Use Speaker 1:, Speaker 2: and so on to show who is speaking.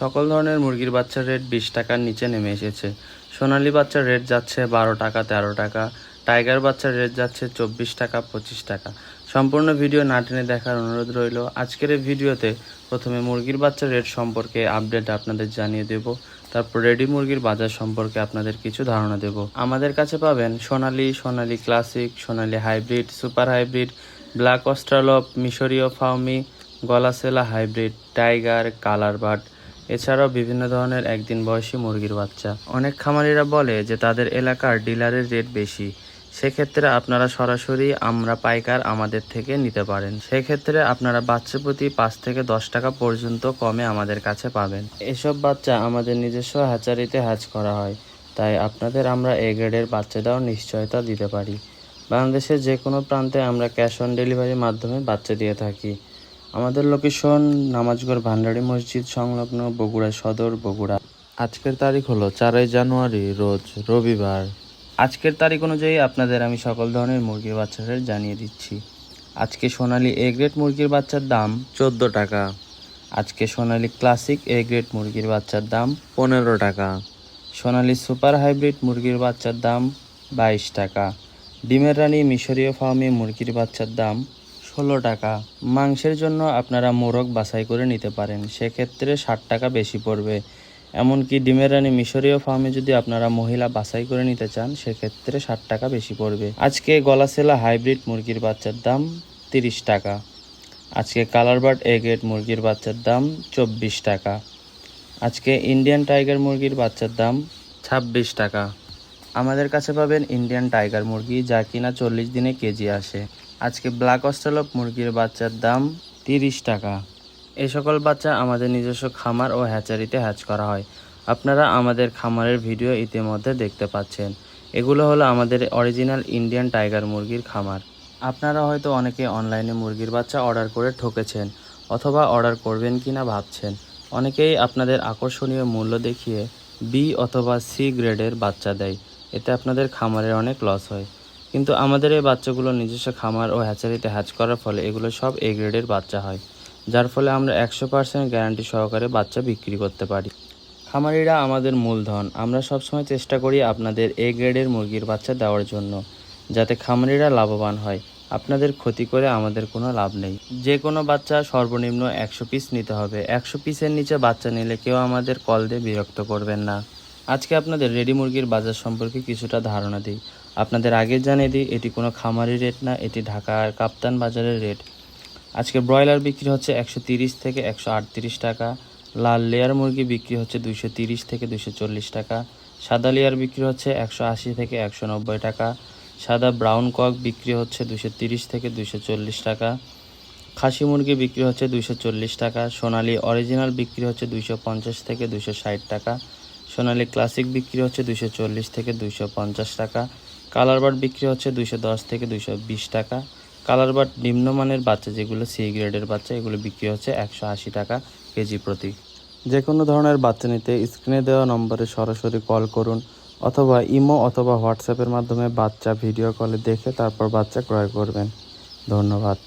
Speaker 1: সকল ধরনের মুরগির বাচ্চার রেট 20 টাকার নিচে নেমে এসেছে। সোনালী বাচ্চার রেট যাচ্ছে 12 টাকা 13 টাকা, টাইগার বাচ্চার রেট যাচ্ছে 24 টাকা 25 টাকা। সম্পূর্ণ ভিডিও না টেনে দেখার অনুরোধ রইল। আজকের এই ভিডিওতে প্রথমে মুরগির বাচ্চার রেট সম্পর্কে আপডেট আপনাদের জানিয়ে দেব, তারপর রেডি মুরগির বাজার সম্পর্কে আপনাদের কিছু ধারণা দেব। আমাদের কাছে পাবেন Sonali, Sonali classic, Sonali hybrid, super hybrid, black australorp, মিশরীয় ফাউমি, গলাসেলা হাইব্রিড, টাইগার, কালার বাট, এছাড়াও বিভিন্ন ধরনের একদিন বয়সী মুরগির বাচ্চা। অনেক খামারিরা বলে যে তাদের এলাকার ডিলারের রেট বেশি, সেক্ষেত্রে আপনারা সরাসরি আমরা পাইকার আমাদের থেকে নিতে পারেন। সেক্ষেত্রে আপনারা বাচ্চা প্রতি 5 থেকে 10 টাকা পর্যন্ত কমে আমাদের কাছে পাবেন। এসব বাচ্চা আমাদের নিজস্ব হ্যাচারিতে হ্যাচ করা হয়, তাই আপনাদের আমরা এ গ্রেডের বাচ্চা দেওয়ার নিশ্চয়তা দিতে পারি। বাংলাদেশের যে কোনো প্রান্তে আমরা ক্যাশ অন ডেলিভারির মাধ্যমে বাচ্চা দিয়ে থাকি। আমাদের লোকেশন নামাজগড় ভান্ডারী মসজিদ সংলগ্ন, বগুড়া সদর, বগুড়া। আজকের তারিখ হলো 4 জানুয়ারি, রোজ রবিবার। আজকের তারিখ অনুযায়ী আপনাদের আমি সকল ধরনের মুরগির বাচ্চার রেট জানিয়ে দিচ্ছি। আজকে সোনালী এ গ্রেড মুরগির বাচ্চার দাম 14 টাকা। আজকে সোনালী ক্লাসিক এ গ্রেড মুরগির বাচ্চার দাম 15 টাকা। সোনালী সুপার হাইব্রিড মুরগির বাচ্চার দাম 22 টাকা। ডিমের রানী মিশরীয় ফার্মে মুরগির বাচ্চার দাম 16 টাকা। মাংসের জন্য আপনারা মোরগ বাছাই করে নিতে পারেন, সেক্ষেত্রে 60 টাকা বেশি পড়বে। এমনকি ডিমের রানী মিশরীয় ফার্মে যদি আপনারা মহিলা বাছাই করে নিতে চান, সেক্ষেত্রে 60 টাকা বেশি পড়বে। আজকে গলাসেলা হাইব্রিড মুরগির বাচ্চার দাম 30 টাকা। আজকে কালার বাট এ গ্রেড মুরগির বাচ্চার দাম 24 টাকা। আজকে ইন্ডিয়ান টাইগার মুরগির বাচ্চার দাম 26 টাকা। আমাদের কাছে পাবেন ইন্ডিয়ান টাইগার মুরগি, যা কিনা 40 দিনে কেজি আসে। আজকে ব্ল্যাক অস্ট্রালপ মুরগির বাচ্চার দাম 30 টাকা। এই সকল বাচ্চা আমাদের নিজস্ব খামার ও হ্যাচারিতে হ্যাচ করা হয়। আপনারা আমাদের খামারের ভিডিও ইতিমধ্যে দেখতে পাচ্ছেন। এগুলো হলো আমাদের অরিজিনাল ইন্ডিয়ান টাইগার মুরগির খামার। আপনারা হয়তো অনেকে অনলাইনে মুরগির বাচ্চা অর্ডার করে ঠকেছেন, অথবা অর্ডার করবেন কিনা ভাবছেন। অনেকেই আপনাদের আকর্ষণীয় মূল্য দেখিয়ে বি অথবা সি গ্রেডের বাচ্চা দেয়, এতে আপনাদের খামারের অনেক লস হয়। কিন্তু আমাদের এই বাচ্চাগুলো নিজস্ব খামার ও হ্যাচারিতে হ্যাচ করার ফলে এগুলো সব এ গ্রেডের বাচ্চা হয়, যার ফলে আমরা 100% গ্যারান্টি সহকারে বাচ্চা বিক্রি করতে পারি। খামারিরা আমাদের মূলধন। আমরা সবসময় চেষ্টা করি আপনাদের এ গ্রেডের মুরগির বাচ্চা দেওয়ার জন্য, যাতে খামারিরা লাভবান হয়। আপনাদের ক্ষতি করে আমাদের কোনো লাভ নেই। যে কোনো বাচ্চা সর্বনিম্ন 100 পিস নিতে হবে। 100 পিসের নিচে বাচ্চা নিলে কেউ আমাদের কল দিয়ে বিরক্ত করবেন না। আজকে আপনাদের রেডি মুরগির বাজার সম্পর্কে কিছুটা ধারণা দিই। আপনাদের আগে জানিয়ে দিই, এটি কোনো খামারি রেট না, এটি ঢাকার কাপ্তান বাজারের রেট। আজকে ব্রয়লার বিক্রি হচ্ছে 130 থেকে 138 টাকা। লাল লেয়ার মুরগি বিক্রি হচ্ছে 230 থেকে 240 টাকা। সাদা লেয়ার বিক্রি হচ্ছে 180 থেকে 190 টাকা। সাদা ব্রাউন কক বিক্রি হচ্ছে 230 থেকে 240 টাকা। খাসি মুরগি বিক্রি হচ্ছে 240 টাকা। সোনালী অরিজিনাল বিক্রি হচ্ছে 250 থেকে 260 টাকা। সোনালী ক্লাসিক বিক্রি হচ্ছে 240 থেকে 250 টাকা। কালার বাট বিক্রি হচ্ছে 210 থেকে 220 টাকা। কালার বাট নিম্নমানের বাচ্চা, যেগুলো সি গ্রেডের বাচ্চা, এগুলো বিক্রি হচ্ছে 180 টাকা কেজি প্রতি। যে কোনো ধরনের বাচ্চা নিতে স্ক্রিনে দেওয়া নম্বরে সরাসরি কল করুন, অথবা ইমো অথবা হোয়াটসঅ্যাপের মাধ্যমে বাচ্চা ভিডিও কলে দেখে তারপর বাচ্চা ক্রয় করবেন। ধন্যবাদ।